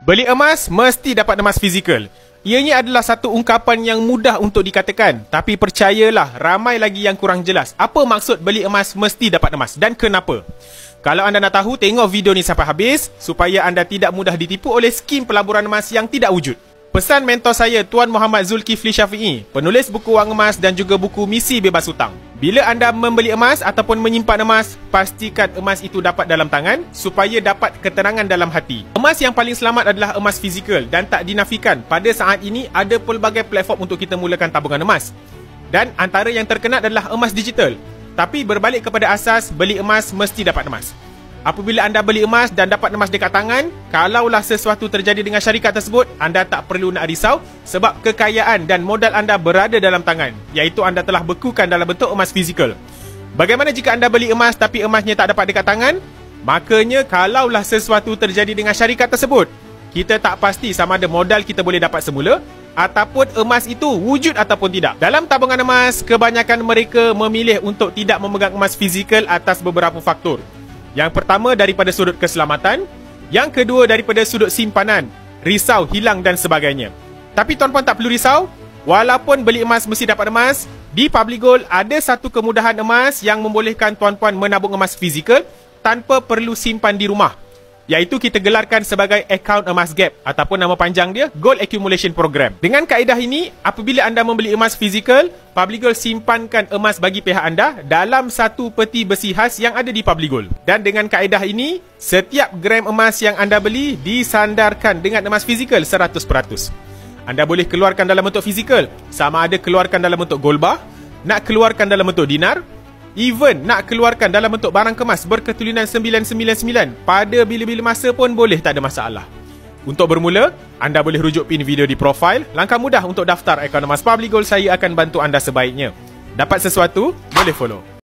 Beli emas, mesti dapat emas fizikal. Ianya adalah satu ungkapan yang mudah untuk dikatakan. Tapi percayalah, ramai lagi yang kurang jelas. Apa maksud beli emas, mesti dapat emas dan kenapa? Kalau anda nak tahu, tengok video ni sampai habis supaya anda tidak mudah ditipu oleh skim pelaburan emas yang tidak wujud. Pesan mentor saya, Tuan Muhammad Zulkifli Syafi'i, penulis buku Wang Emas dan juga buku Misi Bebas Hutang. Bila anda membeli emas ataupun menyimpan emas, pastikan emas itu dapat dalam tangan supaya dapat ketenangan dalam hati. Emas yang paling selamat adalah emas fizikal dan tak dinafikan. Pada saat ini, ada pelbagai platform untuk kita mulakan tabungan emas. Dan antara yang terkenal adalah emas digital. Tapi berbalik kepada asas, beli emas mesti dapat emas. Apabila anda beli emas dan dapat emas dekat tangan, kalaulah sesuatu terjadi dengan syarikat tersebut, anda tak perlu nak risau sebab kekayaan dan modal anda berada dalam tangan, iaitu anda telah bekukan dalam bentuk emas fizikal. Bagaimana jika anda beli emas tapi emasnya tak dapat dekat tangan? Makanya kalaulah sesuatu terjadi dengan syarikat tersebut, kita tak pasti sama ada modal kita boleh dapat semula ataupun emas itu wujud ataupun tidak. Dalam tabungan emas, kebanyakan mereka memilih untuk tidak memegang emas fizikal atas beberapa faktor. Yang pertama daripada sudut keselamatan, yang kedua daripada sudut simpanan, risau, hilang dan sebagainya. Tapi tuan-puan tak perlu risau, walaupun beli emas mesti dapat emas, di Public Gold ada satu kemudahan emas yang membolehkan tuan-puan menabung emas fizikal tanpa perlu simpan di rumah, iaitu kita gelarkan sebagai Account Emas Gap ataupun nama panjang dia Gold Accumulation Program. Dengan kaedah ini, apabila anda membeli emas fizikal, Public Gold simpankan emas bagi pihak anda dalam satu peti besi khas yang ada di Public Gold. Dan dengan kaedah ini, setiap gram emas yang anda beli disandarkan dengan emas fizikal 100%. Anda boleh keluarkan dalam bentuk fizikal, sama ada keluarkan dalam bentuk gold bar, nak keluarkan dalam bentuk dinar, even nak keluarkan dalam bentuk barang kemas berketulinan 999 pada bila-bila masa pun boleh, tak ada masalah. Untuk bermula, anda boleh rujuk pin video di profil. Langkah mudah untuk daftar akaun emas Public Gold, saya akan bantu anda sebaiknya. Dapat sesuatu, boleh follow.